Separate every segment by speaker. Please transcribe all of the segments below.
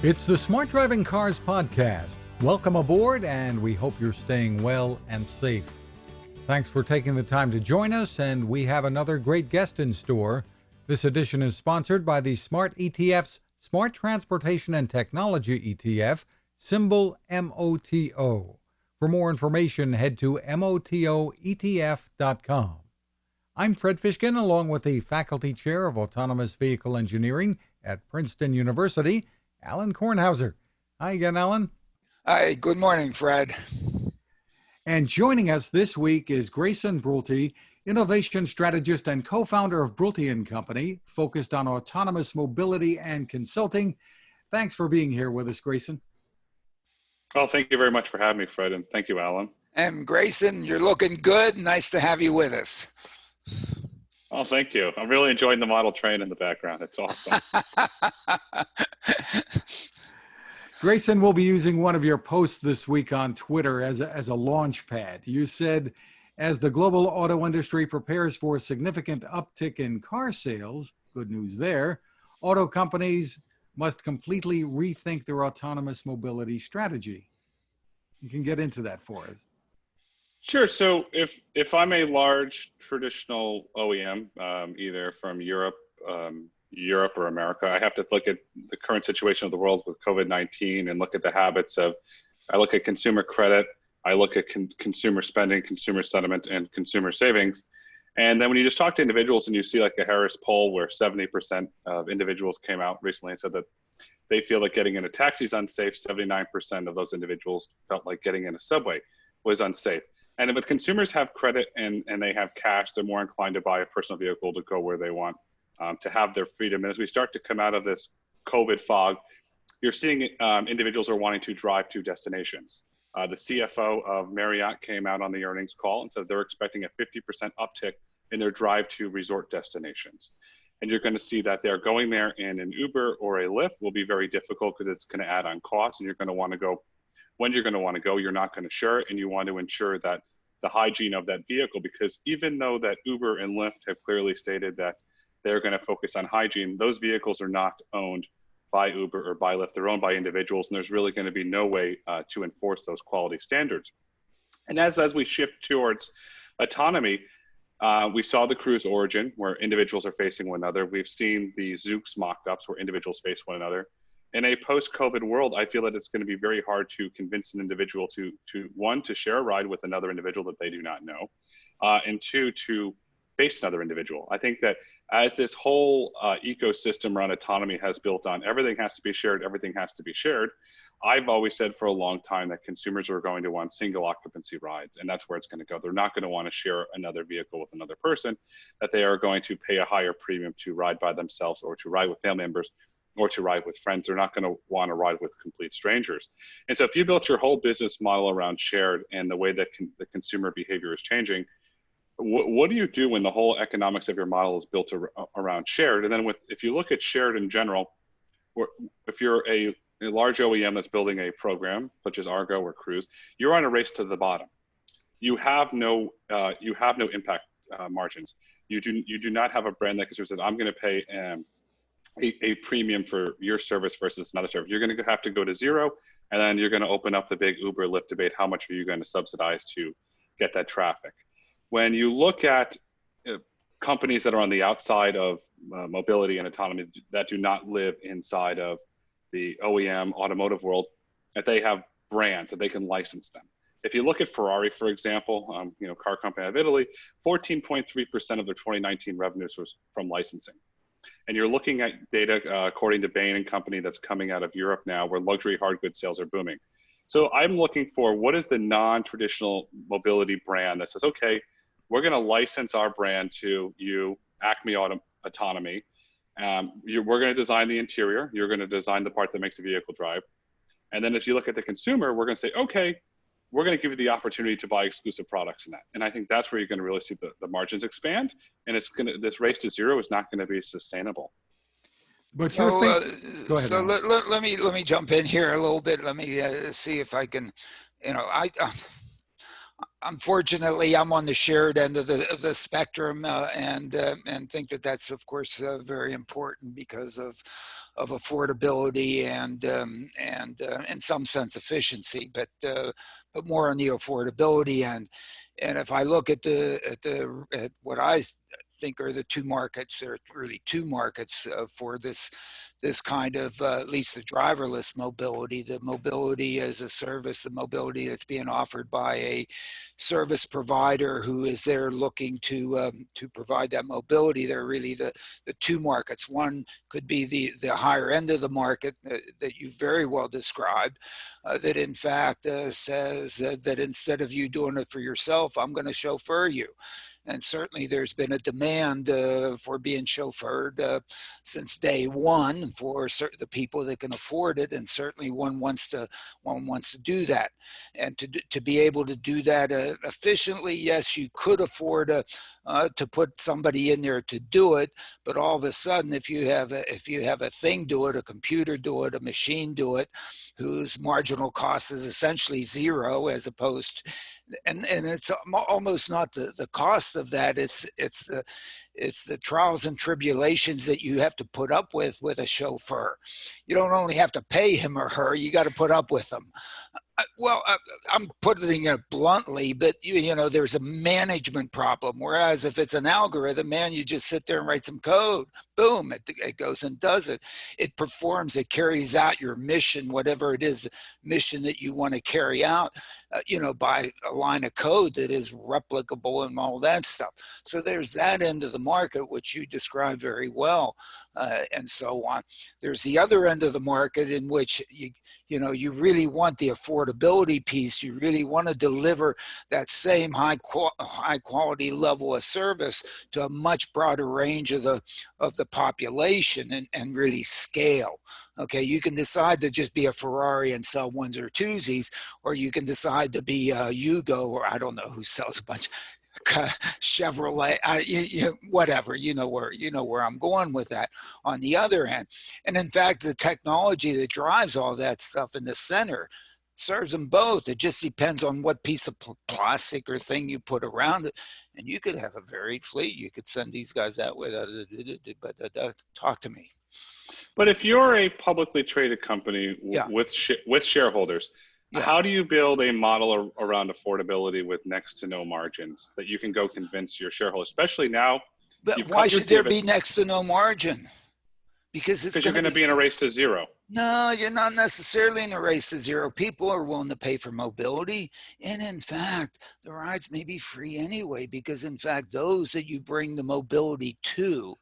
Speaker 1: It's the Smart Driving Cars podcast. Welcome aboard, and we hope you're staying well and safe. Thanks for taking the time to join us, and we have another great guest in store. This edition is sponsored by the Smart ETF's Smart Transportation and Technology ETF, symbol MOTO. For more information, head to motoetf.com. I'm Fred Fishkin, along with the Faculty Chair of Autonomous Vehicle Engineering at Princeton University, Alan Kornhauser. Hi again, Alan.
Speaker 2: Hi, good morning, Fred.
Speaker 1: And joining us this week is Grayson Brulte, innovation strategist and co-founder of Brulte & Company, focused on autonomous mobility and consulting. Thanks for being here with us, Grayson.
Speaker 3: Oh, thank you very much for having me, Fred, and thank you, Alan.
Speaker 2: And Grayson, you're looking good. Nice to have you with us.
Speaker 3: Oh, thank you. I'm really enjoying the model train in the background. It's awesome.
Speaker 1: Grayson will be using one of your posts this week on Twitter as a launch pad. You said, as the global auto industry prepares for a significant uptick in car sales, good news there, auto companies must completely rethink their autonomous mobility strategy. You can get into that for us.
Speaker 3: Sure. So if I'm a large traditional OEM, either from Europe or America, I have to look at the current situation of the world with COVID-19 and look at the habits of, I look at consumer credit, I look at consumer spending, consumer sentiment, and consumer savings. And then when you just talk to individuals and you see like a Harris poll where 70% of individuals came out recently and said that they feel that getting in a taxi is unsafe, 79% of those individuals felt like getting in a subway was unsafe. And if consumers have credit and they have cash, they're more inclined to buy a personal vehicle to go where they want, to have their freedom. And as we start to come out of this COVID fog, you're seeing individuals are wanting to drive to destinations. The CFO of Marriott came out on the earnings call and said they're expecting a 50% uptick in their drive to resort destinations. And you're going to see that they're going there, and an Uber or a Lyft will be very difficult because it's going to add on costs, and you're going to want to go. When you're going to want to go, you're not going to share it, and you want to ensure that the hygiene of that vehicle, because even though that Uber and Lyft have clearly stated that they're going to focus on hygiene, those vehicles are not owned by Uber or by Lyft. They're owned by individuals, and there's really going to be no way to enforce those quality standards. And as we shift towards autonomy, we saw the Cruise Origin, where individuals are facing one another. We've seen the Zoox mock-ups, where individuals face one another. In a post-COVID world, I feel that it's going to be very hard to convince an individual to share a ride with another individual that they do not know, and two, to face another individual. I think that as this whole ecosystem around autonomy has built on, everything has to be shared, everything has to be shared. I've always said for a long time that consumers are going to want single occupancy rides, and that's where it's going to go. They're not going to want to share another vehicle with another person, that they are going to pay a higher premium to ride by themselves or to ride with family members or to ride with friends. They're not going to want to ride with complete strangers. And so if you built your whole business model around shared and the way that the consumer behavior is changing, what do you do when the whole economics of your model is built around shared? And then if you look at shared in general, if you're a large OEM that's building a program such as Argo or Cruise, you're on a race to the bottom. You have no impact margins. You do not have a brand that says, I'm going to pay a premium for your service versus another service. You're going to have to go to zero, and then you're going to open up the big Uber Lyft debate. How much are you going to subsidize to get that traffic? When you look at companies that are on the outside of mobility and autonomy that do not live inside of the OEM automotive world, that they have brands that they can license them. If you look at Ferrari, for example, car company out of Italy, 14.3% of their 2019 revenues was from licensing. And you're looking at data, according to Bain & Company, that's coming out of Europe now, where luxury hard goods sales are booming. So I'm looking for what is the non-traditional mobility brand that says, okay, we're going to license our brand to you, Acme Autonomy. We're going to design the interior. You're going to design the part that makes the vehicle drive. And then if you look at the consumer, we're going to say, okay, we're going to give you the opportunity to buy exclusive products in that. And I think that's where you're going to really see the margins expand. And this race to zero is not going to be sustastainable.
Speaker 1: But
Speaker 2: So,
Speaker 1: go ahead.
Speaker 2: So let me jump in here a little bit. Let me see if I can, unfortunately, I'm on the shared end of the spectrum, and think that that's, of course, very important because of affordability and in some sense efficiency, but more on the affordability end. And if I look at what I think are the two markets, there are really two markets for this kind of at least the driverless mobility, the mobility as a service, the mobility that's being offered by a service provider who is there looking to provide that mobility. They're really the two markets. One could be the higher end of the market that you very well described, that in fact says that instead of you doing it for yourself, I'm going to chauffeur you. And certainly there's been a demand for being chauffeured since day one for the people that can afford it, and certainly one wants to do that. And to be able to do that efficiently, yes, you could afford to put somebody in there to do it, but all of a sudden, if you have a thing do it, a computer do it, a machine do it, whose marginal cost is essentially zero, as opposed and it's almost not the cost of that, it's the trials and tribulations that you have to put up with a chauffeur. You don't only have to pay him or her, you got to put up with them. Well, I'm putting it bluntly, but you know, there's a management problem. Whereas if it's an algorithm, man, you just sit there and write some code, boom, it goes and does it. It performs, it carries out your mission, whatever it is, the mission that you want to carry out, you know, by a line of code that is replicable and all that stuff. So there's that end of the market, which you described very well, and so on. There's the other end of the market in which you know, you really want the affordability piece. You really want to deliver that same high quality level of service to a much broader range of the population and really scale. Okay, you can decide to just be a Ferrari and sell ones or twosies, or you can decide to be Yugo, or I don't know who sells a bunch. Chevrolet, whatever, you know where I'm going with that. On the other hand, and in fact, the technology that drives all that stuff in the center serves them both. It just depends on what piece of plastic or thing you put around it. And you could have a varied fleet. You could send these guys that way. But talk to me.
Speaker 3: But if you're a publicly traded company with shareholders, how do you build a model around affordability with next to no margins that you can go convince your shareholders, especially now?
Speaker 2: But why should there be next to no margin? Because you're going to be
Speaker 3: in a race to zero.
Speaker 2: No, you're not necessarily in a race to zero. People are willing to pay for mobility. And in fact, the rides may be free anyway, because in fact, those that you bring the mobility to,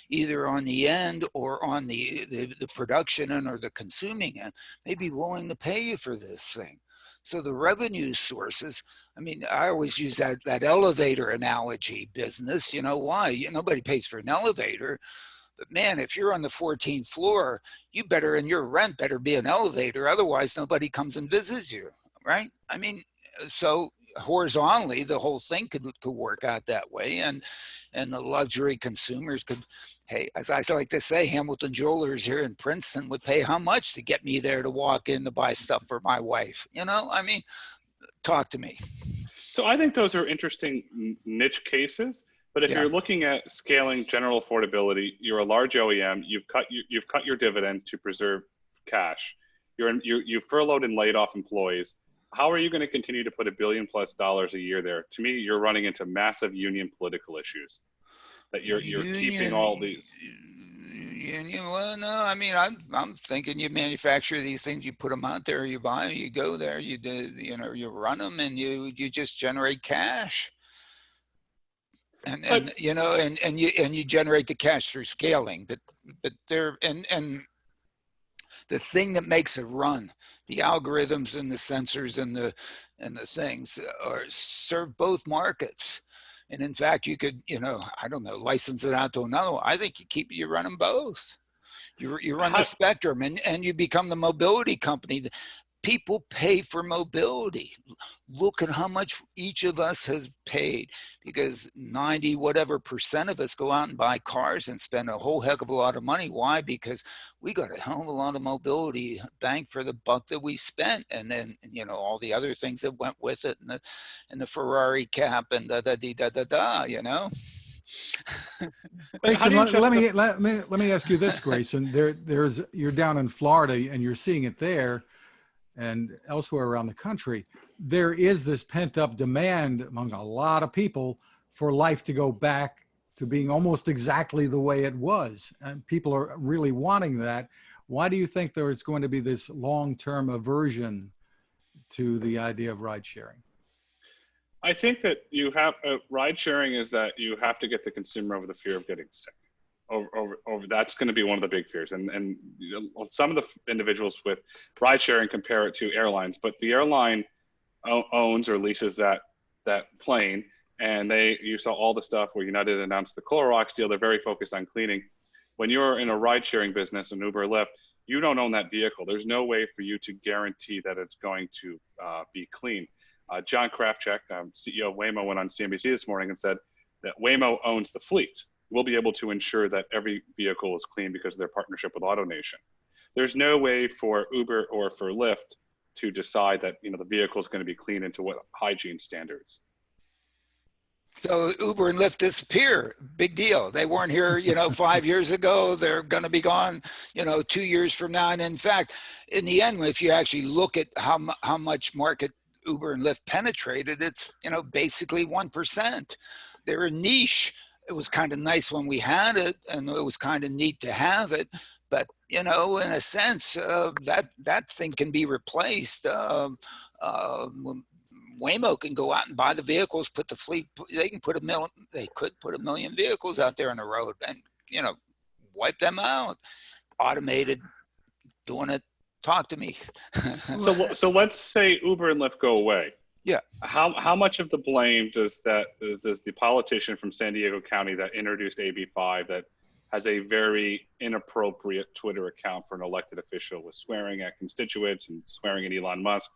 Speaker 2: either on the end or on the production end or the consuming end, may be willing to pay you for this thing. So the revenue sources, I mean, I always use that elevator analogy business. You know why? Nobody pays for an elevator. But man, if you're on the 14th floor, and your rent better be an elevator. Otherwise, nobody comes and visits you, right? I mean, so horizontally, the whole thing could work out that way. And the luxury consumers could, hey, as I like to say, Hamilton Jewelers here in Princeton would pay how much to get me there to walk in to buy stuff for my wife? You know, I mean, talk to me.
Speaker 3: So I think those are interesting niche cases. But if you're looking at scaling general affordability, you're a large OEM. You've cut your dividend to preserve cash. You've furloughed and laid off employees. How are you going to continue to put $1 billion+ a year there? To me, you're running into massive union political issues. That you're keeping all these.
Speaker 2: Well, no, I mean, I'm thinking you manufacture these things, you put them out there, you buy them, you go there, you do, you run them, and you just generate cash. And you generate the cash through scaling, but there and the thing that makes it run, the algorithms and the sensors and the things serve both markets. And in fact, you could, I don't know, license it out to another one. I think you run them both. You run the spectrum and you become the mobility company. People pay for mobility. Look at how much each of us has paid, because 90% of us go out and buy cars and spend a whole heck of a lot of money. Why? Because we got a hell of a lot of mobility bang for the buck that we spent. And then, all the other things that went with it, and the Ferrari cap and you know.
Speaker 1: Grayson,
Speaker 3: do you
Speaker 1: let me ask you this, Grayson. You're down in Florida and you're seeing it there and elsewhere around the country. There is this pent up demand among a lot of people for life to go back to being almost exactly the way it was. And people are really wanting that. Why do you think there is going to be this long-term aversion to the idea of ride sharing?
Speaker 3: I think that you have ride sharing is that you have to get the consumer over the fear of getting sick. Over that's going to be one of the big fears. And you know, some of the individuals with ride sharing compare it to airlines, but the airline owns or leases that plane, and you saw all the stuff where United announced the Clorox deal. They're very focused on cleaning. When you're in a ride sharing business, an Uber or Lyft, you don't own that vehicle. There's no way for you to guarantee that it's going to be clean. John Krafcik, CEO of Waymo, went on CNBC this morning and said that Waymo owns the fleet. We'll be able to ensure that every vehicle is clean because of their partnership with AutoNation. There's no way for Uber or for Lyft to decide that the vehicle is going to be clean into what hygiene standards.
Speaker 2: So Uber and Lyft disappear. Big deal. They weren't here, 5 years ago. They're going to be gone, 2 years from now. And in fact, in the end, if you actually look at how much market Uber and Lyft penetrated, it's, basically 1%. They're a niche. It was kind of nice when we had it, and it was kind of neat to have it. But, in a sense, that thing can be replaced. Waymo can go out and buy the vehicles, put the fleet. They could put a million vehicles out there on the road, and wipe them out. Automated, doing it. Talk to me.
Speaker 3: So let's say Uber and Lyft go away.
Speaker 2: Yeah.
Speaker 3: How much of the blame does the politician from San Diego County that introduced AB5 that has a very inappropriate Twitter account for an elected official with swearing at constituents and swearing at Elon Musk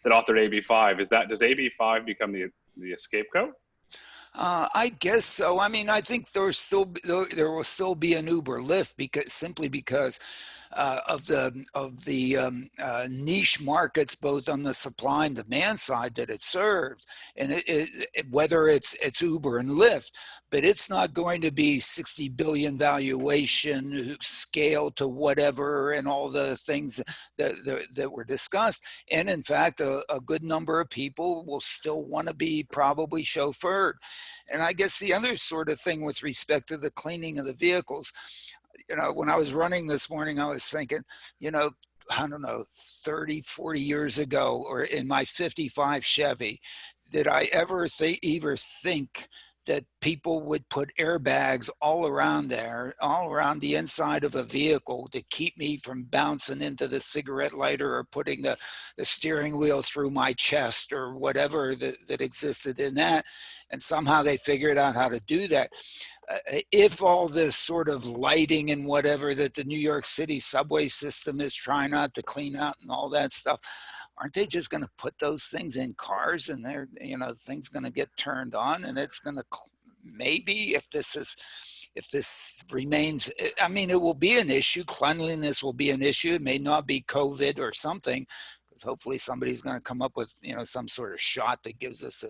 Speaker 3: that authored AB5? Does AB5 become the scapegoat?
Speaker 2: I guess so. I mean, I think there will still be an Uber Lyft because of the niche markets, both on the supply and demand side that it served, and whether it's Uber and Lyft, but it's not going to be 60 billion valuation scale to whatever and all the things that were discussed. And in fact, a good number of people will still want to be probably chauffeured. And I guess the other sort of thing with respect to the cleaning of the vehicles, when I was running this morning, I was thinking, I don't know, 30, 40 years ago, or in my 55 Chevy, did I ever think that people would put airbags all around the inside of a vehicle to keep me from bouncing into the cigarette lighter or putting the steering wheel through my chest or whatever that existed in that. And somehow they figured out how to do that. If all this sort of lighting and whatever that the New York City subway system is trying not to clean out and all that stuff, aren't they just going to put those things in cars and they're, things going to get turned on, and it's going to, maybe if this remains, I mean, it will be an issue. Cleanliness will be an issue. It may not be COVID or something, because hopefully somebody's going to come up with, some sort of shot that gives us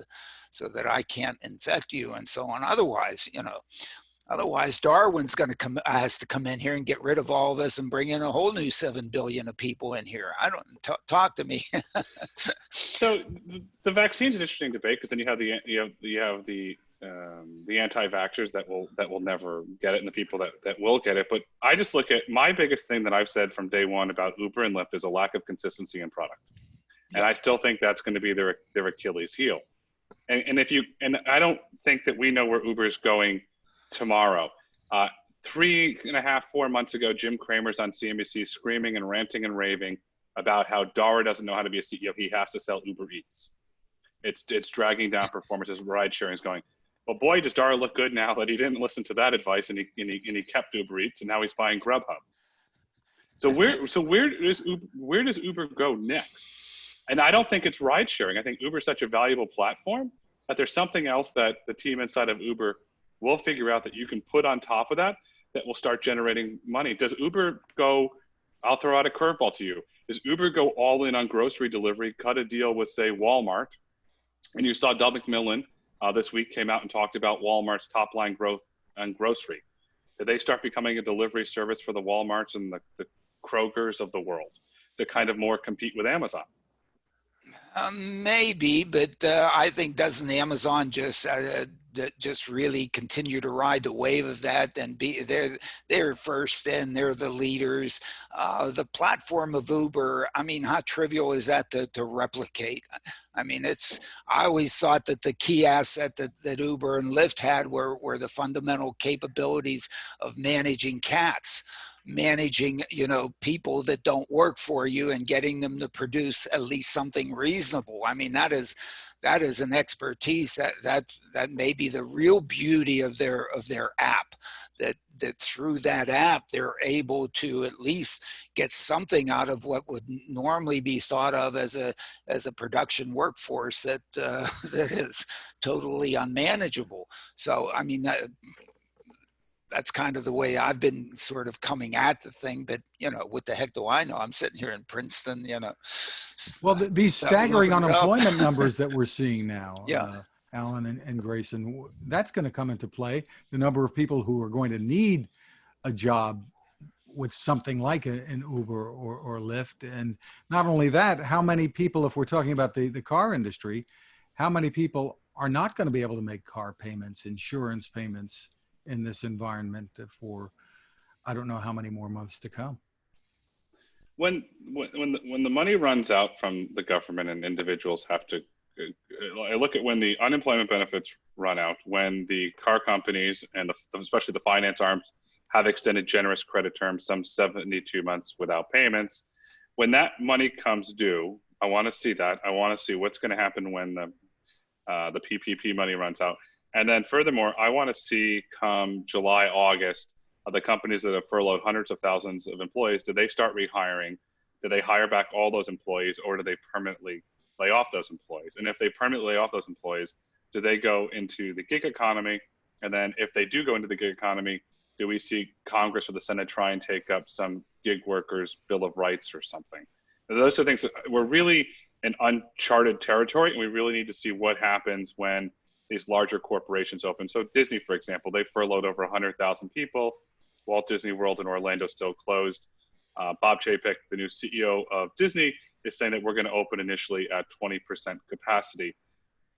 Speaker 2: so that I can't infect you and so on. Otherwise, Darwin's has to come in here and get rid of all of us and bring in a whole new 7 billion of people in here. I don't talk to me.
Speaker 3: So the vaccine's an interesting debate, because then you have the anti-vaxxers that will never get it, and the people that will get it. But I just look at my biggest thing that I've said from day one about Uber and Lyft is a lack of consistency in product, and I still think that's going to be their Achilles heel. And I don't think that we know where Uber is going tomorrow. 3.5, 4 months ago, Jim Cramer's on CNBC screaming and ranting and raving about how Dara doesn't know how to be a CEO. He has to sell Uber Eats. It's dragging down performance as ride sharing is going. Well, boy, does Dara look good now that he didn't listen to that advice and he kept Uber Eats, and now he's buying Grubhub. So where does Uber go next? And I don't think it's ride sharing. I think Uber is such a valuable platform that there's something else that the team inside of Uber will figure out that you can put on top of that will start generating money. Does Uber go, I'll throw out a curveball to you. Does Uber go all in on grocery delivery, cut a deal with, say, Walmart? And you saw Doug McMillon this week came out and talked about Walmart's top line growth and grocery. Did they start becoming a delivery service for the Walmarts and the Krogers of the world to kind of more compete with Amazon?
Speaker 2: Maybe, but I think doesn't Amazon just really continue to ride the wave of that and be they're first in, they're the leaders. The platform of Uber, I mean, how trivial is that to replicate? I mean, I always thought that the key asset that Uber and Lyft had were the fundamental capabilities of managing cats, managing, people that don't work for you and getting them to produce at least something reasonable. I mean, that is an expertise that may be the real beauty of their app, that through that app they're able to at least get something out of what would normally be thought of as a production workforce that is totally unmanageable. So I mean, that's kind of the way I've been sort of coming at the thing. But, what the heck do I know? I'm sitting here in Princeton,
Speaker 1: Well, these staggering unemployment numbers that we're seeing now,
Speaker 2: yeah.
Speaker 1: Alan and Grayson, that's going to come into play. The number of people who are going to need a job with something like an Uber or Lyft. And not only that, how many people, if we're talking about the car industry, how many people are not going to be able to make car payments, insurance payments, in this environment for I don't know how many more months to come.
Speaker 3: When the money runs out from the government and individuals have to, I look at when the unemployment benefits run out, when the car companies and especially the finance arms have extended generous credit terms, some 72 months without payments. When that money comes due, I want to see that. I want to see what's going to happen when the PPP money runs out. And then furthermore, I want to see come July, August, the companies that have furloughed hundreds of thousands of employees, do they start rehiring? Do they hire back all those employees, or do they permanently lay off those employees? And if they permanently lay off those employees, do they go into the gig economy? And then if they do go into the gig economy, do we see Congress or the Senate try and take up some gig workers' Bill of Rights or something? And those are things that we're really in uncharted territory, and we really need to see what happens when these larger corporations open. So Disney, for example, they furloughed over 100,000 people. Walt Disney World in Orlando still closed. Bob Chapek, the new CEO of Disney, is saying that we're going to open initially at 20% capacity.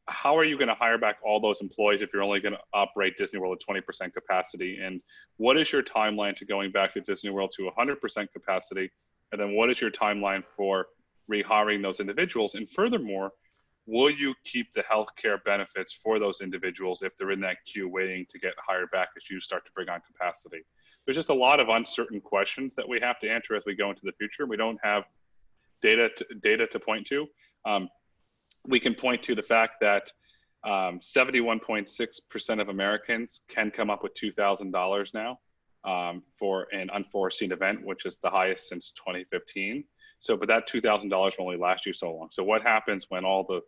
Speaker 3: How are you going to hire back all those employees if you're only going to operate Disney World at 20% capacity? And what is your timeline to going back to Disney World to 100% capacity? And then what is your timeline for rehiring those individuals? And furthermore, will you keep the healthcare benefits for those individuals if they're in that queue waiting to get hired back as you start to bring on capacity? There's just a lot of uncertain questions that we have to answer as we go into the future. We don't have data to point to. We can point to the fact that 71.6% of Americans can come up with $2,000 now for an unforeseen event, which is the highest since 2015. So, but that $2,000 will only last you so long. So what happens when all the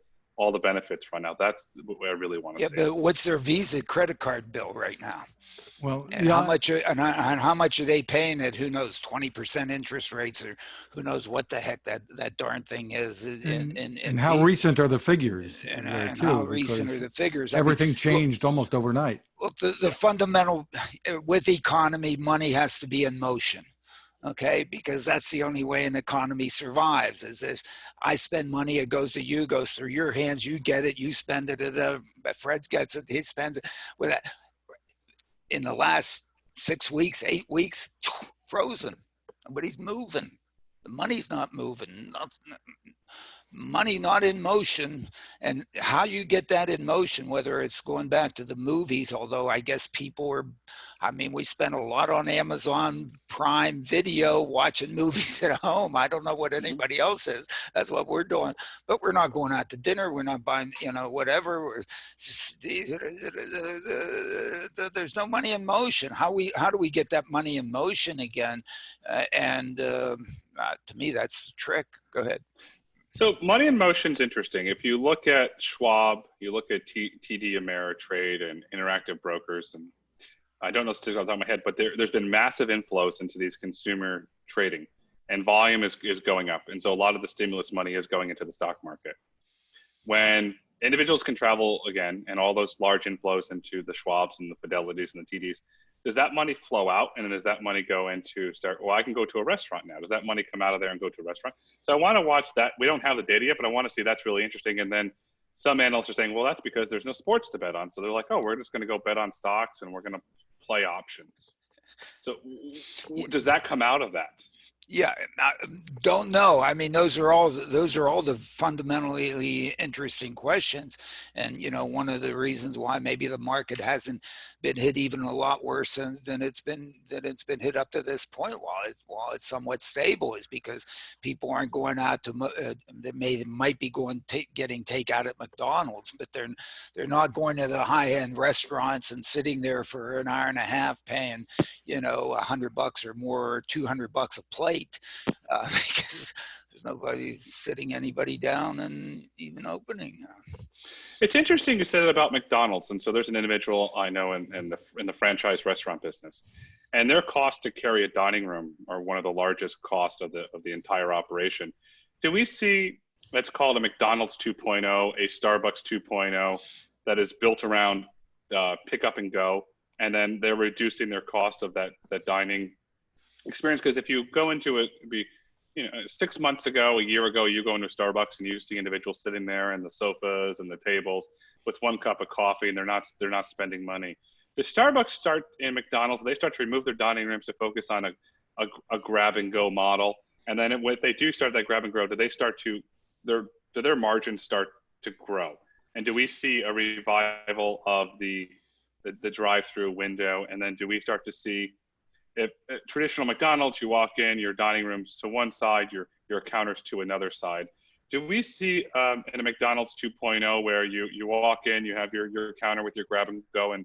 Speaker 3: benefits run out? That's what I really want to see.
Speaker 2: Yeah, but what's their Visa credit card bill right now?
Speaker 1: Well,
Speaker 2: and how much are they paying at, who knows, 20% interest rates, or who knows what the heck that darn thing is?
Speaker 1: And how recent are the figures?
Speaker 2: And how recent are the figures?
Speaker 1: Everything changed almost overnight.
Speaker 2: Well, the fundamental with economy, money has to be in motion. Okay, because that's the only way an economy survives. Is if I spend money, it goes to you, goes through your hands, you get it, you spend it. Fred gets it, he spends it. With that, in the last 6 weeks, 8 weeks, frozen. Nobody's moving. The money's not moving. Money not in motion. And how you get that in motion, whether it's going back to the movies, although I guess we spend a lot on Amazon Prime Video watching movies at home. I don't know what anybody else is. That's what we're doing. But we're not going out to dinner. We're not buying, whatever. There's no money in motion. How do we get that money in motion again? To me, that's the trick. Go ahead.
Speaker 3: So money in motion is interesting. If you look at Schwab, you look at TD Ameritrade and Interactive Brokers, and I don't know statistics off the top of my head, but there's been massive inflows into these consumer trading, and volume is going up. And so a lot of the stimulus money is going into the stock market. When individuals can travel again, and all those large inflows into the Schwabs and the Fidelities and the TDs. Does that money flow out, and then does that money go into well, I can go to a restaurant now. Does that money come out of there and go to a restaurant? So I want to watch that. We don't have the data yet, but I want to see. That's really interesting. And then some analysts are saying, well, that's because there's no sports to bet on. So they're like, oh, we're just going to go bet on stocks and we're going to play options. So does that come out of that?
Speaker 2: Yeah, I don't know. I mean, those are all the fundamentally interesting questions, and one of the reasons why maybe the market hasn't been hit even a lot worse than it's been hit up to this point, while it's somewhat stable, is because people aren't going out to they might be getting takeout at McDonald's, but they're not going to the high end restaurants and sitting there for an hour and a half paying $100 or more, or $200 a plate. Because there's nobody sitting anybody down and even opening.
Speaker 3: It's interesting you said that about McDonald's, and so there's an individual I know in the franchise restaurant business, and their cost to carry a dining room are one of the largest costs of the entire operation. Do we see, let's call it a McDonald's 2.0, a Starbucks 2.0, that is built around pick up and go, and then they're reducing their cost of that dining experience? Because if you go into it, 6 months ago, a year ago, you go into Starbucks and you see individuals sitting there and the sofas and the tables with one cup of coffee, and they're not spending money. Does Starbucks start in McDonald's? They start to remove their dining rooms to focus on a grab and go model, and then if they do start that grab and go, do their margins start to grow? And do we see a revival of the drive-through window? And then do we start to see, if traditional McDonald's, you walk in, your dining room's to one side, your counters to another side. Do we see in a McDonald's 2.0 where you walk in, you have your counter with your grab and go and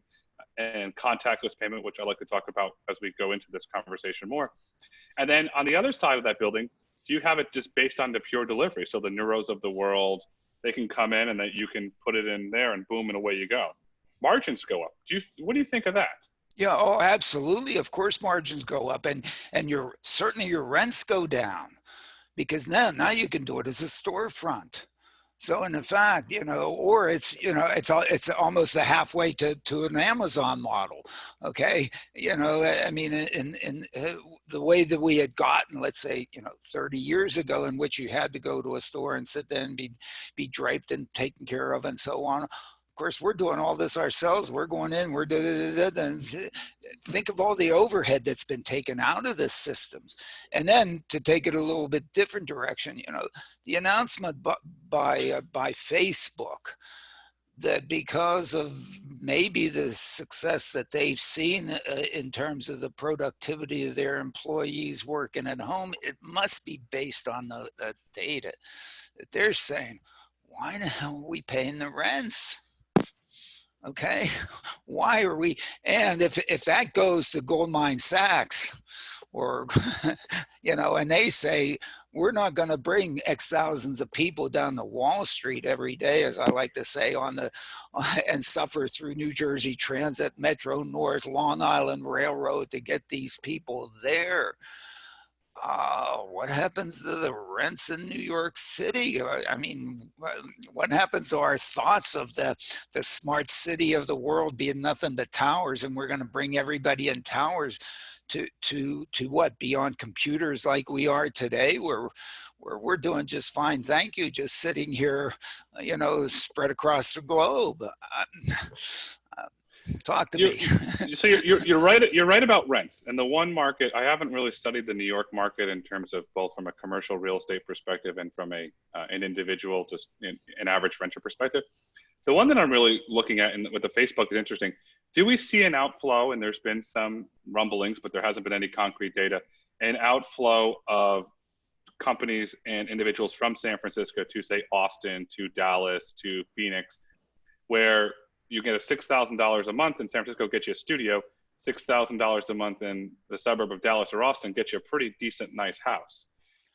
Speaker 3: contactless payment, which I like to talk about as we go into this conversation more. And then on the other side of that building, do you have it just based on the pure delivery? So the Neuros of the world, they can come in and that you can put it in there and boom, and away you go. Margins go up. What do you think of that?
Speaker 2: Yeah, oh, absolutely. Of course, margins go up, and certainly your rents go down, because now you can do it as a storefront. So in fact, or it's almost the halfway to an Amazon model. Okay, I mean, in the way that we had gotten, let's say, 30 years ago, in which you had to go to a store and sit there and be draped and taken care of and so on. Of course, we're doing all this ourselves. We're going in, and think of all the overhead that's been taken out of the systems. And then to take it a little bit different direction, the announcement by Facebook that because of maybe the success that they've seen in terms of the productivity of their employees working at home, it must be based on the data that they're saying, why the hell are we paying the rents? Okay, why are we? And if that goes to Goldman Sachs, or and they say, we're not going to bring X thousands of people down to Wall Street every day, as I like to say, and suffer through New Jersey Transit, Metro North, Long Island Railroad to get these people there. What happens to the rents in New York City? I mean, what happens to our thoughts of the smart city of the world being nothing but towers, and we're going to bring everybody in towers to what, beyond computers like we are today, where we're doing just fine, thank you, just sitting here, spread across the globe. Talk to me.
Speaker 3: So you're right. You're right about rents. And the one market, I haven't really studied the New York market in terms of both from a commercial real estate perspective and from an individual, just an average renter perspective. The one that I'm really looking at with the Facebook is interesting. Do we see an outflow? And there's been some rumblings, but there hasn't been any concrete data. An outflow of companies and individuals from San Francisco to, say, Austin, to Dallas, to Phoenix, where you get a $6,000 a month in San Francisco, get you a studio, $6,000 a month in the suburb of Dallas or Austin, get you a pretty decent, nice house.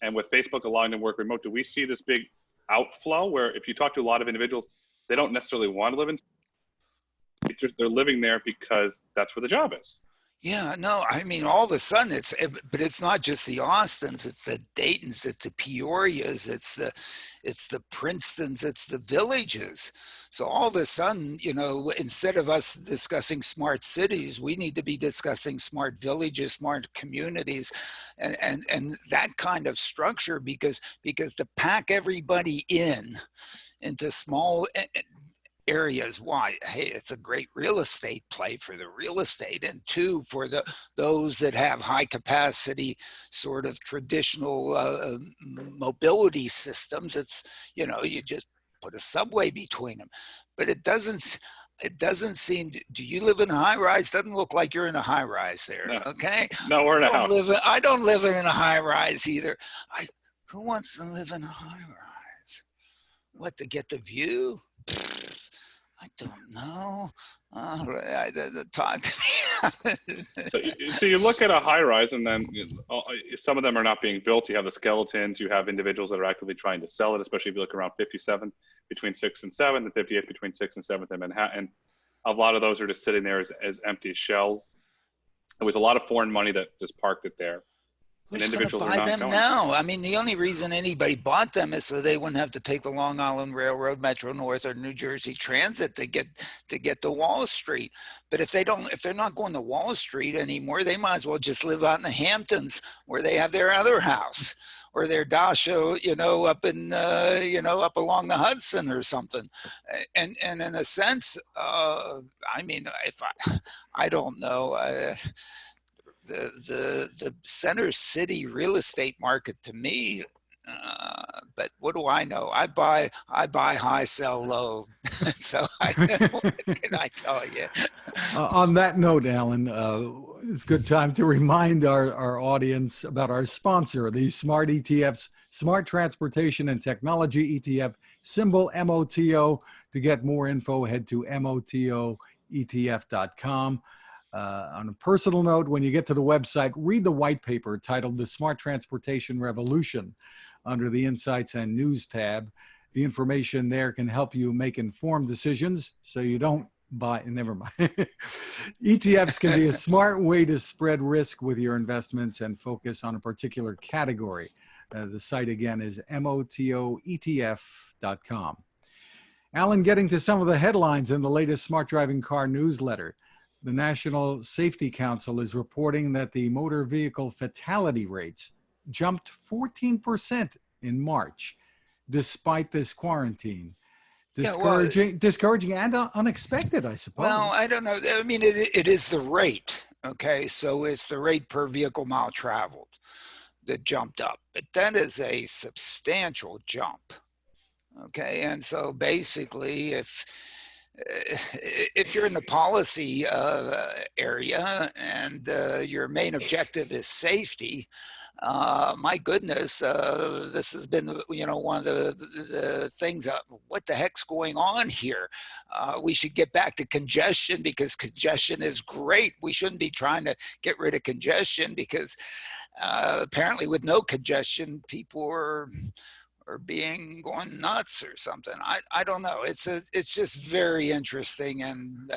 Speaker 3: And with Facebook allowing them to work remote, do we see this big outflow where if you talk to a lot of individuals, they don't necessarily want to live in, they're living there because that's where the job is?
Speaker 2: Yeah, no, I mean, all of a sudden but it's not just the Austins, it's the Daytons, it's the Peorias, it's the Princetons, it's the villages. So all of a sudden, instead of us discussing smart cities, we need to be discussing smart villages, smart communities, and that kind of structure, because to pack everybody into small areas. Why? Hey, it's a great real estate play for the real estate, and two, for those that have high capacity sort of traditional mobility systems. It's, you just put a subway between them. But it doesn't seem. Do you live in a high rise? Doesn't look like you're in a high rise there.
Speaker 3: No,
Speaker 2: Okay.
Speaker 3: no, we're in a house.
Speaker 2: I don't live in a high rise either. Who wants to live in a high rise? What, to get the view? I don't know. Talk to me.
Speaker 3: So you look at a high rise, and then some of them are not being built. You have the skeletons. You have individuals that are actively trying to sell it, especially if you look around 57th between 6th and 7th, and 58th between 6th and 7th in Manhattan. A lot of those are just sitting there as empty shells. There was a lot of foreign money that just parked it there.
Speaker 2: Who's going to buy them now? I mean, the only reason anybody bought them is so they wouldn't have to take the Long Island Railroad, Metro North, or New Jersey Transit to get to Wall Street. But if they're not going to Wall Street anymore, they might as well just live out in the Hamptons, where they have their other house, or their dacha, up in, up along the Hudson or something. And in a sense, I mean, I don't know. The center city real estate market, to me, but what do I know? I buy high, sell low. So what can I tell you?
Speaker 1: On that note, Alan, it's a good time to remind our audience about our sponsor, the Smart ETFs, Smart Transportation and Technology ETF, symbol MOTO. To get more info, head to motoetf.com. On a personal note, when you get to the website, read the white paper titled The Smart Transportation Revolution under the Insights and News tab. The information there can help you make informed decisions so you don't buy, never mind. ETFs can be a smart way to spread risk with your investments and focus on a particular category. The site again is motoetf.com. Alan, getting to some of the headlines in the latest Smart Driving Car newsletter. The National Safety Council is reporting that the motor vehicle fatality rates jumped 14% in March, despite this quarantine. Discouraging and unexpected, I suppose.
Speaker 2: Well, I don't know. I mean, it is the rate. Okay, so it's the rate per vehicle mile traveled that jumped up, but that is a substantial jump. Okay, and so basically, if you're in the policy area and your main objective is safety, my goodness, this has been, one of the things. What the heck's going on here? We should get back to congestion, because congestion is great. We shouldn't be trying to get rid of congestion, because apparently with no congestion, people are going nuts or something. I don't know. It's just very interesting and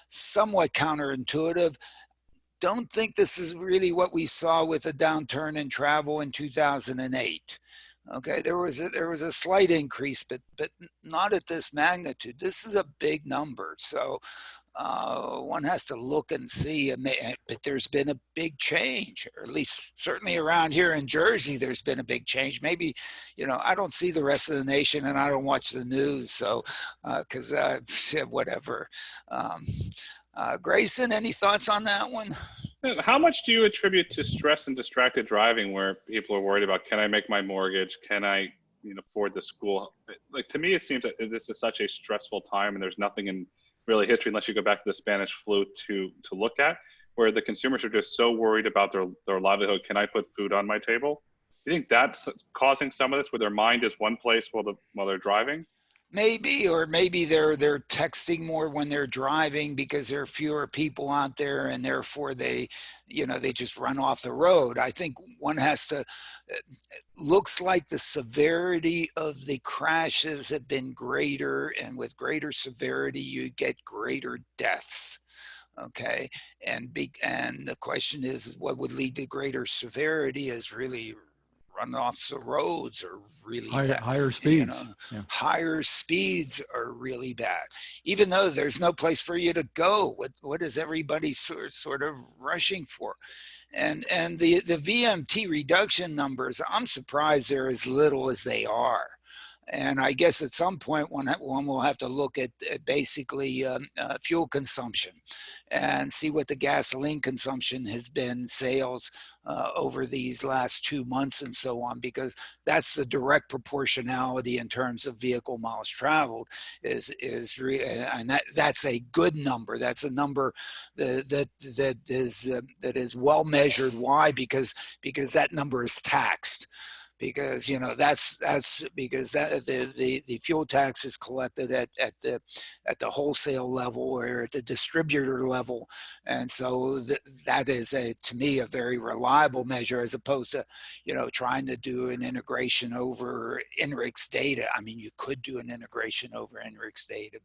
Speaker 2: somewhat counterintuitive. Don't think this is really what we saw with the downturn in travel in 2008. Okay, there was a slight increase, but not at this magnitude. This is a big number. So one has to look and see, but there's been a big change, or at least certainly around here in Jersey, there's been a big change. Maybe, I don't see the rest of the nation and I don't watch the news. So, because whatever. Grayson, any thoughts on that one?
Speaker 3: How much do you attribute to stress and distracted driving, where people are worried about, can I make my mortgage? Can I afford the school? Like, to me, it seems that this is such a stressful time, and there's nothing in really history, unless you go back to the Spanish flu, to look at, where the consumers are just so worried about their livelihood. Can I put food on my table? Do you think that's causing some of this, where their mind is one place while they're driving?
Speaker 2: Maybe, or maybe they're texting more when they're driving because there are fewer people out there, and therefore they just run off the road. I think one has to, looks like the severity of the crashes have been greater, and with greater severity, you get greater deaths. Okay, and the question is what would lead to greater severity is really runoffs of roads are really bad.
Speaker 1: Higher
Speaker 2: You know,
Speaker 1: speeds. Yeah.
Speaker 2: higher speeds are really bad. Even though there's no place for you to go, what is everybody sort of rushing for? And the VMT reduction numbers, I'm surprised they're as little as they are. And I guess at some point one will have to look at basically fuel consumption and see what the gasoline consumption has been, sales over these last 2 months and so on, because that's the direct proportionality in terms of vehicle miles traveled and that's a good number. That's a number that is well measured. Why? Because that number is taxed. Because that's because that the fuel tax is collected at the wholesale level or at the distributor level, and so that is to me a very reliable measure, as opposed to trying to do an integration over INRIX data. I mean, you could do an integration over INRIX data,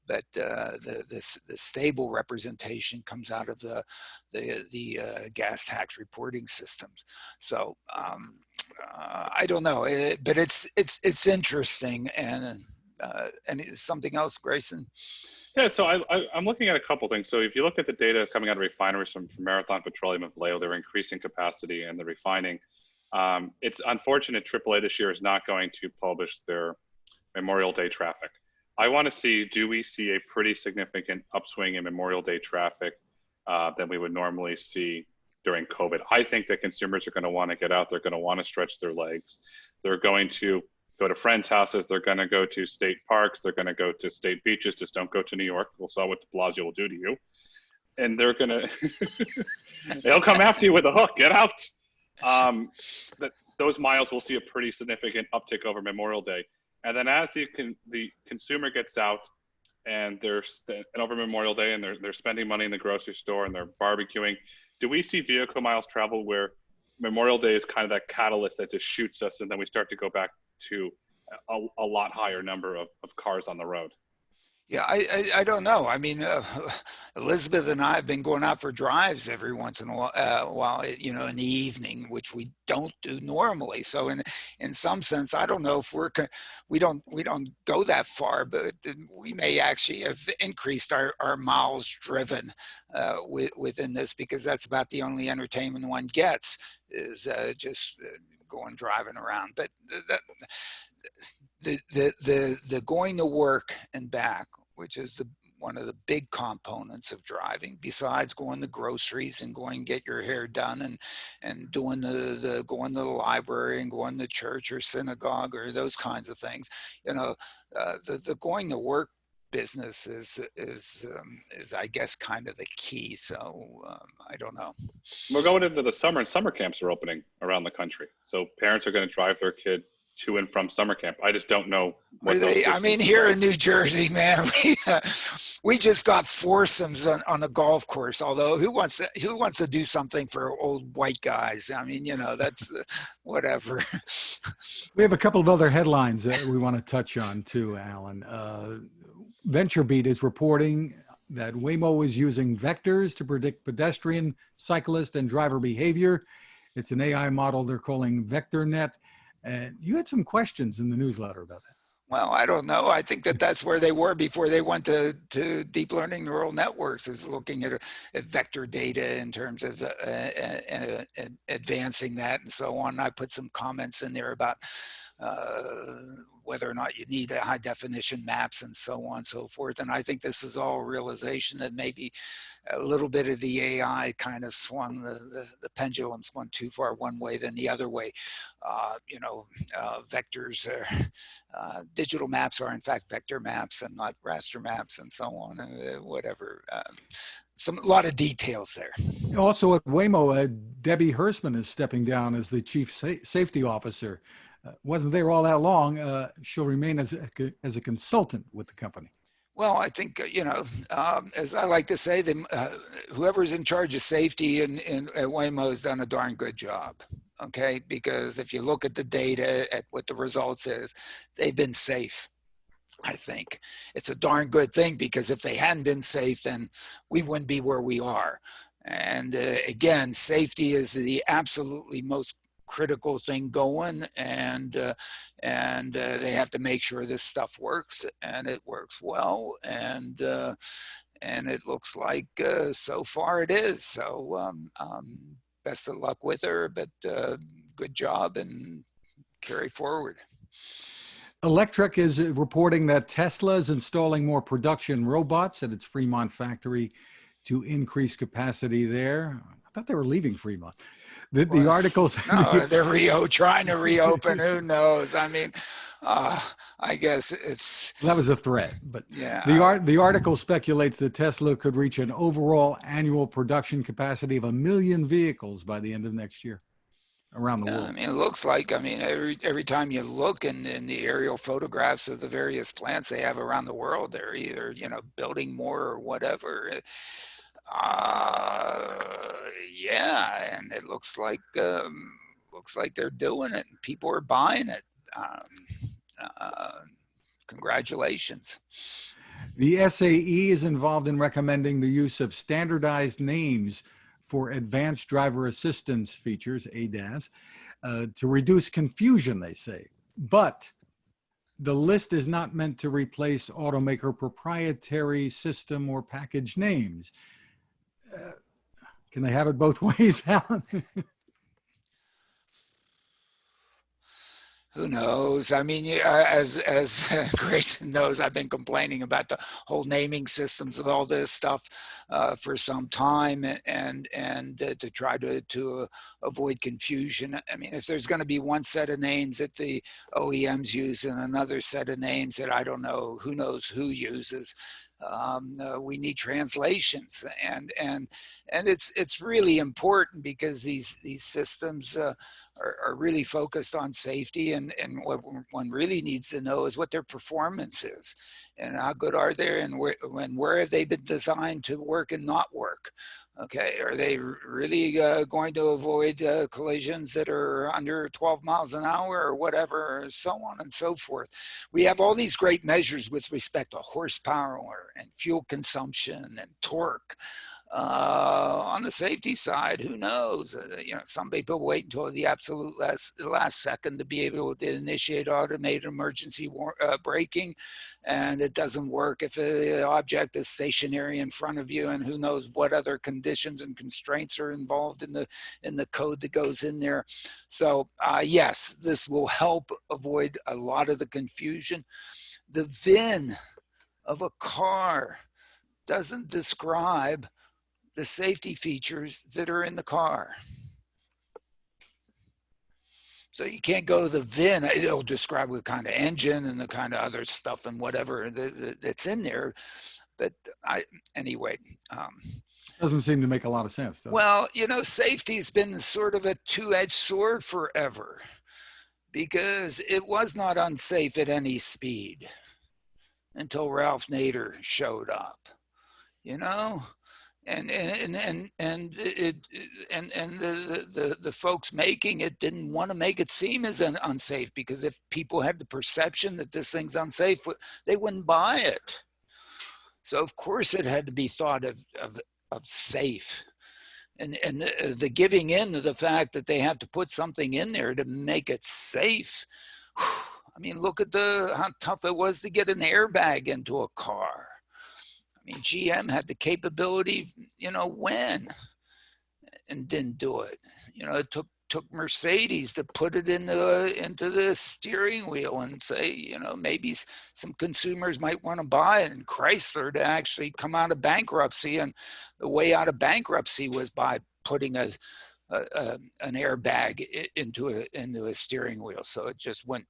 Speaker 2: but the stable representation comes out of the gas tax reporting systems. So I don't know, but it's interesting. And something else, Grayson?
Speaker 3: Yeah, so I'm looking at a couple things. So if you look at the data coming out of refineries from Marathon Petroleum and Vallejo, they're increasing capacity and the refining. It's unfortunate AAA this year is not going to publish their Memorial Day traffic. I want to see, do we see a pretty significant upswing in Memorial Day traffic than we would normally see during COVID? I think that consumers are going to want to get out. They're going to want to stretch their legs. They're going to go to friends' houses. They're going to go to state parks. They're going to go to state beaches. Just don't go to New York. We'll saw what de Blasio will do to you. And they're going to, they'll come after you with a hook. Get out. Those miles will see a pretty significant uptick over Memorial Day. And then as the consumer gets out and over Memorial Day and they're spending money in the grocery store and they're barbecuing, do we see vehicle miles travel where Memorial Day is kind of that catalyst that just shoots us, and then we start to go back to a lot higher number of cars on the road?
Speaker 2: Yeah, I don't know. I mean, Elizabeth and I have been going out for drives every once in a while, in the evening, which we don't do normally. So in some sense, I don't know if we don't go that far, but we may actually have increased our miles driven within this, because that's about the only entertainment one gets is just going driving around. But the going to work and back, which is one of the big components of driving, besides going to groceries and going to get your hair done and doing the going to the library and going to church or synagogue or those kinds of things. The going to work business is I guess kind of the key. So I don't know.
Speaker 3: We're going into the summer, and summer camps are opening around the country. So parents are going to drive their kid to and from summer camp. I just don't know what
Speaker 2: I mean, here in New Jersey, man, we just got foursomes on a golf course. Although who wants to do something for old white guys? I mean, that's whatever.
Speaker 1: We have a couple of other headlines that we want to touch on too, Alan. VentureBeat is reporting that Waymo is using vectors to predict pedestrian, cyclist, and driver behavior. It's an AI model they're calling VectorNet. And you had some questions in the newsletter about that.
Speaker 2: Well, I don't know. I think that's where they were before they went to deep learning neural networks, is looking at vector data in terms of advancing that and so on. I put some comments in there about whether or not you need high definition maps and so on and so forth. And I think this is all a realization that maybe a little bit of the AI kind of swung, the pendulum swung too far one way than the other way. Vectors are, digital maps are in fact vector maps and not raster maps and so on, whatever. A lot of details there.
Speaker 1: Also at Waymo, Debbie Hersman is stepping down as the chief safety officer. Wasn't there all that long. She'll remain as a consultant with the company.
Speaker 2: Well, I think, as I like to say, whoever's in charge of safety at Waymo has done a darn good job. Okay, because if you look at the data, at what the results is, they've been safe I think it's a darn good thing, because if they hadn't been safe, then we wouldn't be where we are. And again, safety is the absolutely most critical thing going, and they have to make sure this stuff works, and it works well, and it looks like so far it is. So best of luck with her, but good job, and carry forward.
Speaker 1: Electrek is reporting that Tesla is installing more production robots at its Fremont factory to increase capacity there. I thought they were leaving Fremont. The articles.
Speaker 2: No, they're trying to reopen. Who knows? I mean, I guess it's.
Speaker 1: That was a threat, but
Speaker 2: yeah.
Speaker 1: The article speculates that Tesla could reach an overall annual production capacity of 1 million vehicles by the end of next year around the world.
Speaker 2: I mean, it looks like, every time you look in the aerial photographs of the various plants they have around the world, they're either, building more or whatever. Yeah, and it looks like they're doing it, and people are buying it. Congratulations.
Speaker 1: The SAE is involved in recommending the use of standardized names for advanced driver assistance features, ADAS, to reduce confusion, they say. But the list is not meant to replace automaker proprietary system or package names. Can they have it both ways, Alan?
Speaker 2: Who knows? I mean, as Grayson knows, I've been complaining about the whole naming systems of all this stuff for some time, and to try to avoid confusion. I mean, if there's going to be one set of names that the OEMs use and another set of names that I don't know, who knows who uses, we need translations, and it's really important, because these systems are really focused on safety, and what one really needs to know is what their performance is, and how good are they, and where have they been designed to work and not work. Okay, are they really going to avoid collisions that are under 12 miles an hour or whatever, so on and so forth. We have all these great measures with respect to horsepower and fuel consumption and torque. On the safety side, who knows? Some people wait until the absolute last second to be able to initiate automated emergency braking, and it doesn't work if the object is stationary in front of you, and who knows what other conditions and constraints are involved in the code that goes in there. So yes, this will help avoid a lot of the confusion. The VIN of a car doesn't describe the safety features that are in the car. So you can't go to the VIN. It'll describe the kind of engine and the kind of other stuff and whatever that's in there. But anyway.
Speaker 1: Doesn't seem to make a lot of sense, does it?
Speaker 2: Well, safety's been sort of a two-edged sword forever, because it was not unsafe at any speed until Ralph Nader showed up, and the folks making it didn't want to make it seem as unsafe, because if people had the perception that this thing's unsafe, they wouldn't buy it. So of course it had to be thought of safe, and the giving in to the fact that they have to put something in there to make it safe. I mean, look at how tough it was to get an airbag into a car. I mean, GM had the capability, when, and didn't do it. It took Mercedes to put it into the steering wheel and say, maybe some consumers might want to buy it, and Chrysler to actually come out of bankruptcy. And the way out of bankruptcy was by putting an airbag into a steering wheel. So it just went,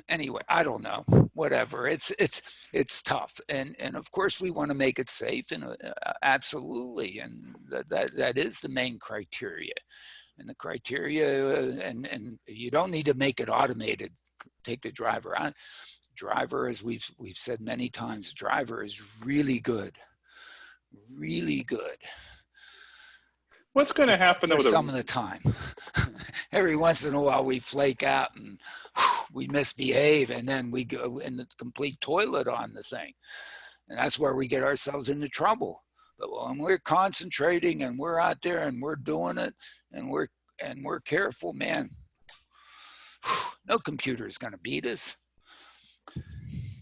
Speaker 2: Anyway, I don't know, whatever. It's tough. And of course we want to make it safe, and absolutely. And that is the main criteria. And the criteria, and you don't need to make it automated. Take the driver out. Driver, as we've said many times, driver is really good. Really good.
Speaker 3: What's going to happen
Speaker 2: for some of the time? Every once in a while we flake out, and we misbehave, and then we go in the complete toilet on the thing. And that's where we get ourselves into trouble. But when we're concentrating and we're out there and we're doing it and we're careful, man, no computer is going to beat us.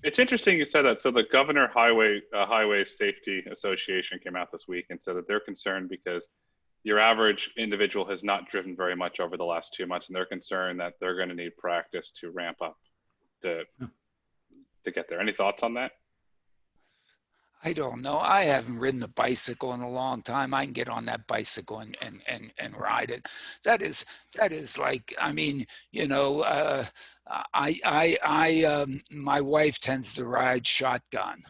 Speaker 3: It's interesting you said that. So the Governor Highway Safety Association came out this week and said that they're concerned because your average individual has not driven very much over the last 2 months, and they're concerned that they're going to need practice to ramp up to get there. Any thoughts on that?
Speaker 2: I don't know. I haven't ridden a bicycle in a long time. I can get on that bicycle and ride it. That is like, I mean, you know, my wife tends to ride shotgun,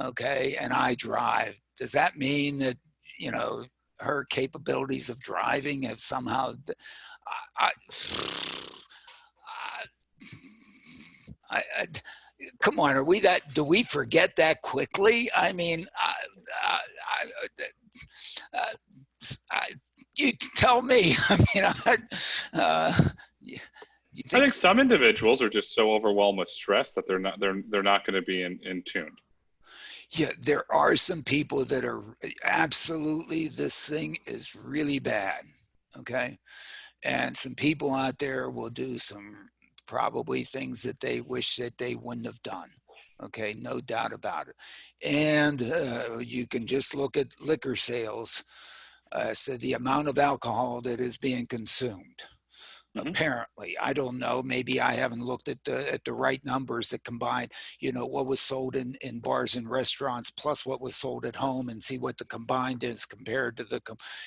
Speaker 2: okay, and I drive. Does that mean that, you know, her capabilities of driving have somehow, come on, do we forget that quickly? I mean, you tell me. I mean,
Speaker 3: I think some individuals are just so overwhelmed with stress that they're not going to be in tune.
Speaker 2: Yeah, there are some people that are absolutely, this thing is really bad, okay? And some people out there will do some probably things that they wish that they wouldn't have done, okay? No doubt about it. And you can just look at liquor sales as to the amount of alcohol that is being consumed. Apparently, I don't know. Maybe I haven't looked at the right numbers that combine, you know, what was sold in bars and restaurants plus what was sold at home, and see what the combined is compared to the,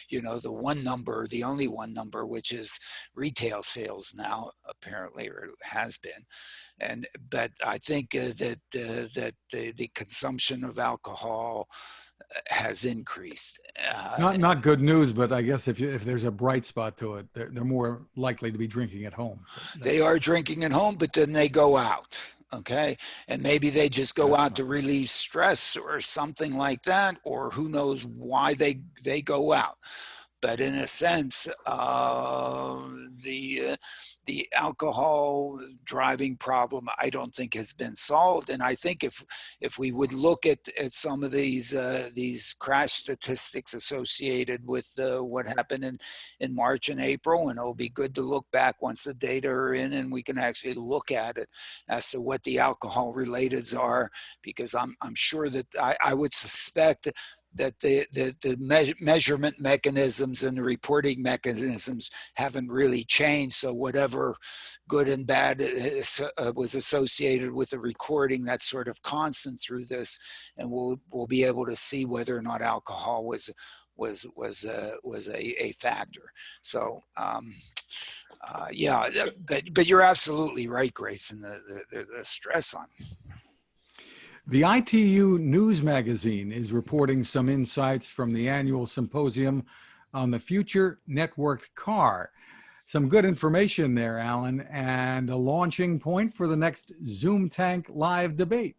Speaker 2: you know, the one number, the only one number, which is retail sales now, apparently, or has been. But I think that the consumption of alcohol has increased.
Speaker 1: Not good news, but I guess if there's a bright spot to it, they're more likely to be drinking at home.
Speaker 2: They are drinking at home, but then they go out, okay? And maybe they just go out to relieve stress or something like that, or who knows why they go out. But in a sense, the alcohol driving problem, I don't think has been solved. And I think if we would look at some of these crash statistics associated with what happened in March and April, and it'll be good to look back once the data are in and we can actually look at it as to what the alcohol relateds are, because I'm sure that I would suspect that the measurement mechanisms and the reporting mechanisms haven't really changed. So whatever good and bad was associated with the recording, that's sort of constant through this, and we'll be able to see whether or not alcohol was a factor. So yeah, but you're absolutely right, Grayson. The stress on.
Speaker 1: The ITU News Magazine is reporting some insights from the annual symposium on the future networked car. Some good information there, Alan, and a launching point for the next Zoom Tank live debate.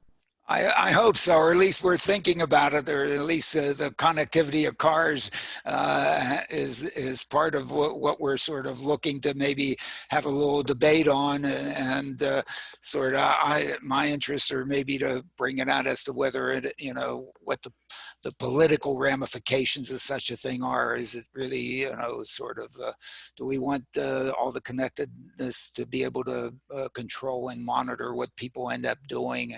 Speaker 2: I hope so, or at least we're thinking about it, or at least the connectivity of cars is part of what we're sort of looking to maybe have a little debate on, and sort of my interests are maybe to bring it out as to whether it, you know, what the political ramifications of such a thing are. Is it really, you know, sort of, do we want all the connectedness to be able to control and monitor what people end up doing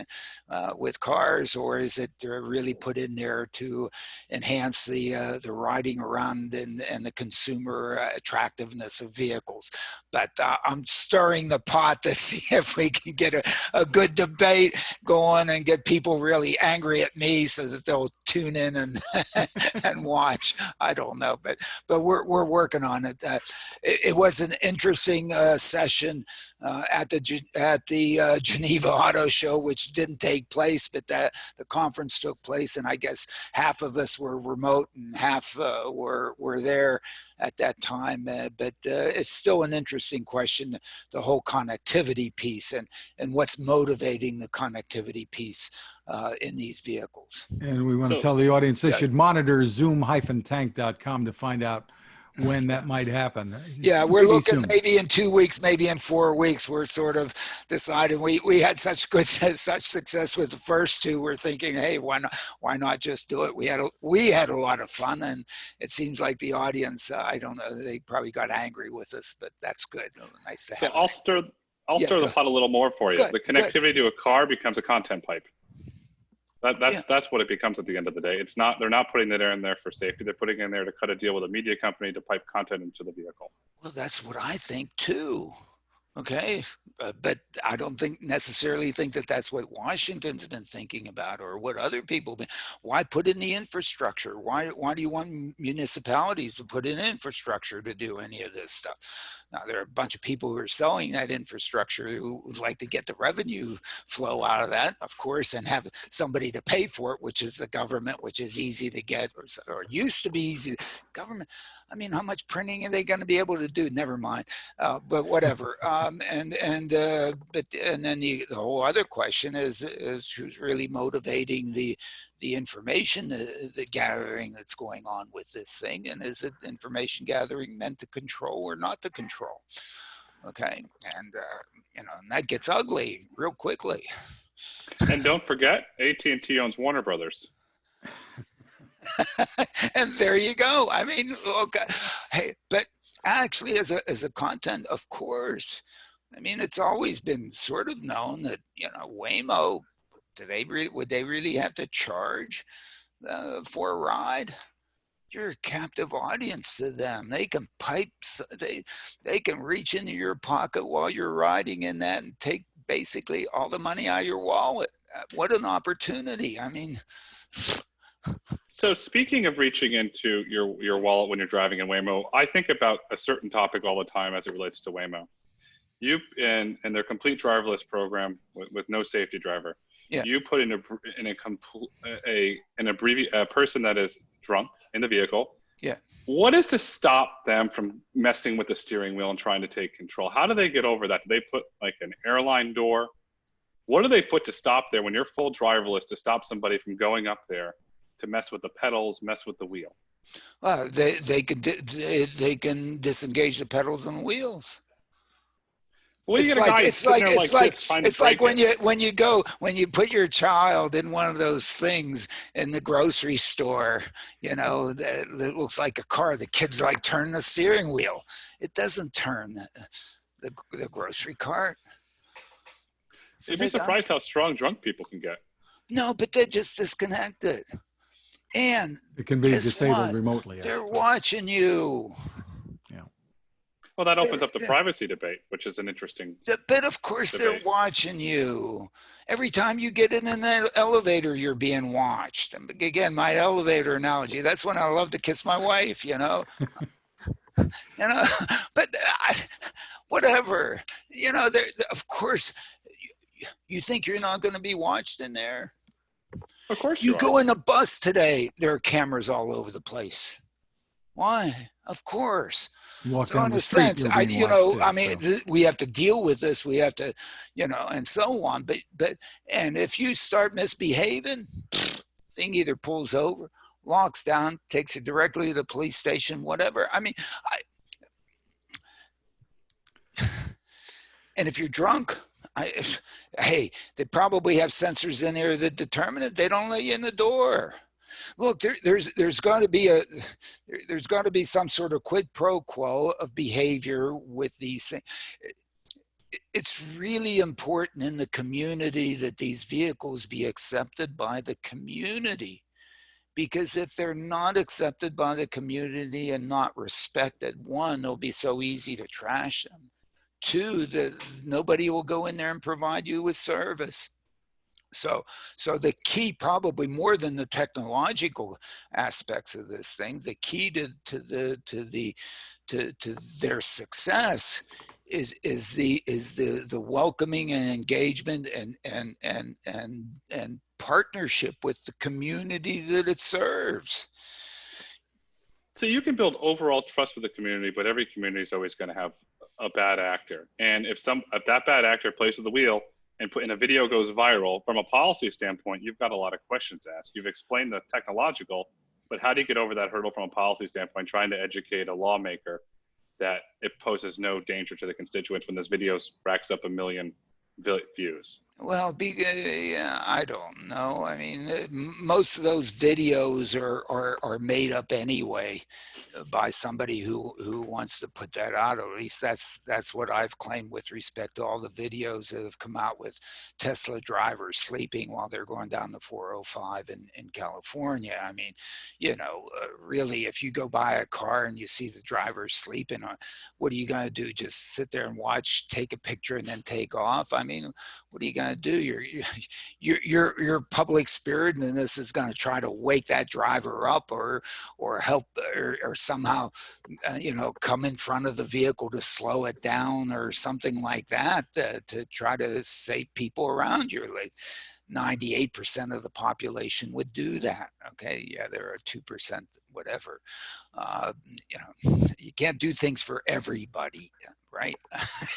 Speaker 2: with cars, or is it really put in there to enhance the riding around and the consumer attractiveness of vehicles? But I'm stirring the pot to see if we can get a good debate going and get people really angry at me so that they'll tune in and watch. I don't know, but we're working on it. It was an interesting session at the Geneva Auto Show, which didn't take place, but the conference took place, and I guess half of us were remote and half were there at that time. But it's still an interesting question, the whole connectivity piece and what's motivating the connectivity piece in these vehicles.
Speaker 1: And we want to tell the audience they should monitor zoom-tank.com to find out when that might happen.
Speaker 2: Yeah, we're
Speaker 1: Maybe
Speaker 2: looking
Speaker 1: soon.
Speaker 2: maybe in 2 weeks, maybe in 4 weeks. We're sort of deciding we had such such success with the first two. We're thinking, hey, why not just do it? We had a lot of fun, and it seems like the audience, I don't know, they probably got angry with us, but that's good. Nice to
Speaker 3: So
Speaker 2: have.
Speaker 3: I'll
Speaker 2: Yeah,
Speaker 3: stir the pot a little more for you.
Speaker 2: Good,
Speaker 3: The
Speaker 2: good.
Speaker 3: connectivity to a car becomes a content pipe.
Speaker 2: Yeah.
Speaker 3: That's what it becomes at the end of the day. They're not putting it in there for safety. They're putting it in there to cut a deal with a media company to pipe content into the vehicle.
Speaker 2: Well, that's what I think too. Okay, but I don't necessarily think that that's what Washington's been thinking about, or what other people been. Why put in the infrastructure? Why do you want municipalities to put in infrastructure to do any of this stuff? Now, there are a bunch of people who are selling that infrastructure who would like to get the revenue flow out of that, of course, and have somebody to pay for it, which is the government, which is easy to get, or used to be easy. Government, I mean, how much printing are they going to be able to do? Never mind, but whatever. And then the whole other question is who's really motivating the information, the gathering that's going on with this thing, and is it information gathering meant to control or not to control? Okay, and and that gets ugly real quickly.
Speaker 3: And don't forget, AT&T owns Warner Brothers.
Speaker 2: And there you go. I mean, look, hey, but actually, as a content, of course. I mean, it's always been sort of known that Waymo, would they really have to charge for a ride? You're a captive audience to them. They can they can reach into your pocket while you're riding in that and take basically all the money out of your wallet. What an opportunity! I mean.
Speaker 3: So speaking of reaching into your wallet when you're driving in Waymo, I think about a certain topic all the time as it relates to Waymo. You in their complete driverless program with no safety driver.
Speaker 2: Yeah.
Speaker 3: You put in a person that is drunk in the vehicle.
Speaker 2: Yeah.
Speaker 3: What is to stop them from messing with the steering wheel and trying to take control? How do they get over that? Do they put like an airline door? What do they put to stop there when you're full driverless to stop somebody from going up there to mess with the pedals, mess with the wheel?
Speaker 2: Well, they can disengage the pedals and wheels.
Speaker 3: Well,
Speaker 2: It's like when you put your child in one of those things in the grocery store, that looks like a car. The kids like turn the steering wheel. It doesn't turn the grocery cart. So
Speaker 3: you'd be surprised how strong drunk people can get.
Speaker 2: No, but they're just disconnected. And
Speaker 1: it can be disabled remotely.
Speaker 2: They're watching you.
Speaker 1: Yeah.
Speaker 3: Well, that opens up the privacy debate, which is an interesting.
Speaker 2: But of course, they're watching you. Every time you get in an elevator, you're being watched. And again, my elevator analogy. That's when I love to kiss my wife. But whatever. Of course, you think you're not going to be watched in there.
Speaker 3: Of course
Speaker 2: you go in a bus today, there are cameras all over the place. Why? Of course. So in a sense, we have to deal with this. We have to, and so on. But if you start misbehaving, thing either pulls over, locks down, takes you directly to the police station, whatever. I mean, and if you're drunk, hey, they probably have sensors in there that determine it. They don't let you in the door. Look, there's got to be some sort of quid pro quo of behavior with these things. It's really important in the community that these vehicles be accepted by the community, because if they're not accepted by the community and not respected, one, it'll be so easy to trash them. Two, nobody will go in there and provide you with service. So the key, probably more than the technological aspects of this thing, the key to their success is the welcoming and engagement and partnership with the community that it serves.
Speaker 3: So you can build overall trust with the community, but every community is always going to have a bad actor. And if that bad actor plays with the wheel and a video goes viral, from a policy standpoint, you've got a lot of questions to ask. You've explained the technological, But how do you get over that hurdle from a policy standpoint, trying to educate a lawmaker that it poses no danger to the constituents when this video racks up 1 million views?
Speaker 2: Well, I don't know. I mean, most of those videos are made up anyway by somebody who wants to put that out. At least that's what I've claimed with respect to all the videos that have come out with Tesla drivers sleeping while they're going down the 405 in California. I mean, really, if you go buy a car and you see the driver sleeping, what are you going to do? Just sit there and watch, take a picture, and then take off? I mean, what are you going to do? Your public spirit, and this is going to try to wake that driver up or help or somehow come in front of the vehicle to slow it down or something like that to try to save people around you. Like 98% of the population would do that. Okay, yeah, there are 2%, whatever. You can't do things for everybody, right?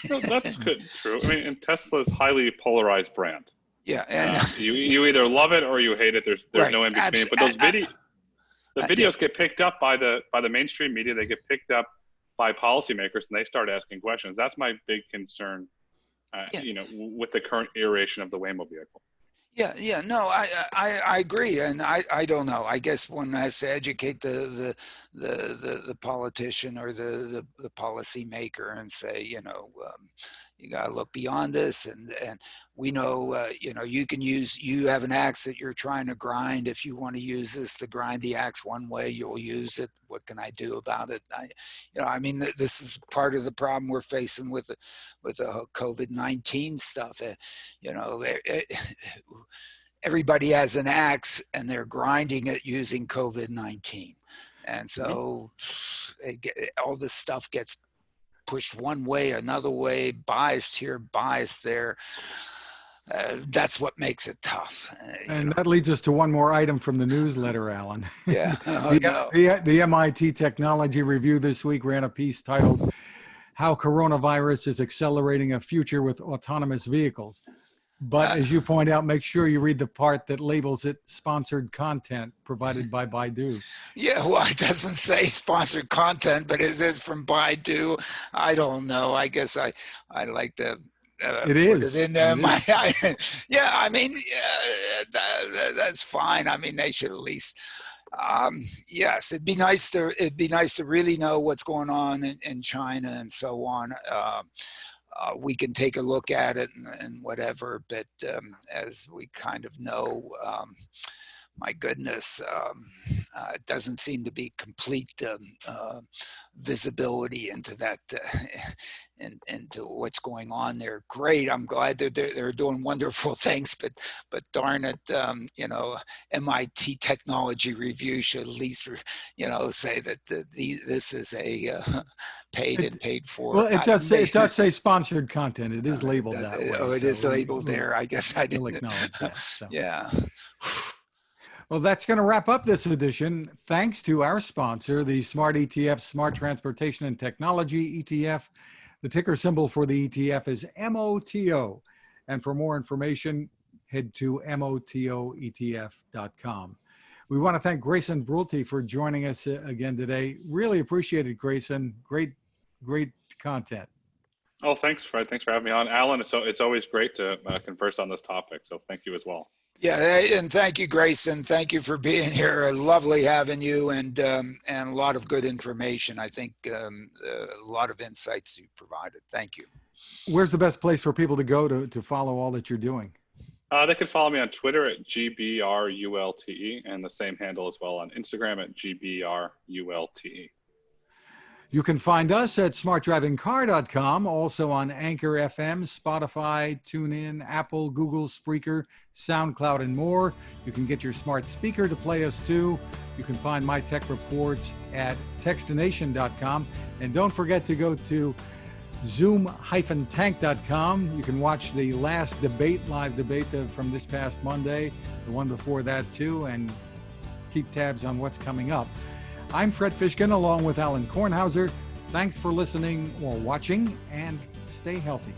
Speaker 3: No, that's good, true. I mean, and Tesla's highly polarized brand.
Speaker 2: Yeah, and
Speaker 3: you either love it or you hate it. There's right. No in between. But those videos get picked up by the mainstream media. They get picked up by policymakers, and they start asking questions. That's my big concern. With the current iteration of the Waymo vehicle.
Speaker 2: Yeah, no, I agree, and I don't know. I guess one has to educate the politician or the policymaker and say, you got to look beyond this, and we know, you have an axe that you're trying to grind. If you want to use this to grind the axe one way, you'll use it. What can I do about it? This is part of the problem we're facing with the COVID-19 stuff. Everybody has an axe and they're grinding it using COVID-19. And so all this stuff gets pushed one way, another way, biased here, biased there. That's what makes it tough.
Speaker 1: And that leads us to one more item from the newsletter, Alan.
Speaker 2: Yeah.
Speaker 1: The MIT Technology Review this week ran a piece titled "How Coronavirus is Accelerating a Future with Autonomous Vehicles." But as you point out, make sure you read the part that labels it sponsored content provided by Baidu.
Speaker 2: Yeah, well, it doesn't say sponsored content, but it says from Baidu. I don't know. I guess I like to
Speaker 1: put it
Speaker 2: in there. That's fine. I mean, they should at least. Yes, it'd be nice to really know what's going on in China and so on. We can take a look at it and whatever, but as we kind of know, my goodness, it doesn't seem to be complete visibility into that, into what's going on there. Great, I'm glad they're doing wonderful things, but darn it, MIT Technology Review should at least, say that this is a paid for.
Speaker 1: Well, it does say sponsored content. It is labeled that way.
Speaker 2: Oh, it is labeled there. I guess I didn't
Speaker 1: acknowledge that. So.
Speaker 2: Yeah.
Speaker 1: Well, that's going to wrap up this edition. Thanks to our sponsor, the Smart ETF, Smart Transportation and Technology ETF. The ticker symbol for the ETF is MOTO. And for more information, head to motoetf.com. We want to thank Grayson Brulte for joining us again today. Really appreciate it, Grayson. Great content.
Speaker 3: Oh, thanks, Fred. Thanks for having me on. Alan, it's always great to converse on this topic, so thank you as well.
Speaker 2: Yeah, and thank you, Grayson. Thank you for being here. Lovely having you, and a lot of good information. I think a lot of insights you provided. Thank you.
Speaker 1: Where's the best place for people to go to follow all that you're doing?
Speaker 3: They can follow me on Twitter at GBRULTE, and the same handle as well on Instagram at GBRULTE.
Speaker 1: You can find us at smartdrivingcar.com, also on Anchor FM, Spotify, TuneIn, Apple, Google, Spreaker, SoundCloud, and more. You can get your smart speaker to play us too. You can find my tech reports at Techstination.com. And don't forget to go to zoom-tank.com. You can watch the last live debate from this past Monday, the one before that too, and keep tabs on what's coming up. I'm Fred Fishkin along with Alan Kornhauser. Thanks for listening or watching, and stay healthy.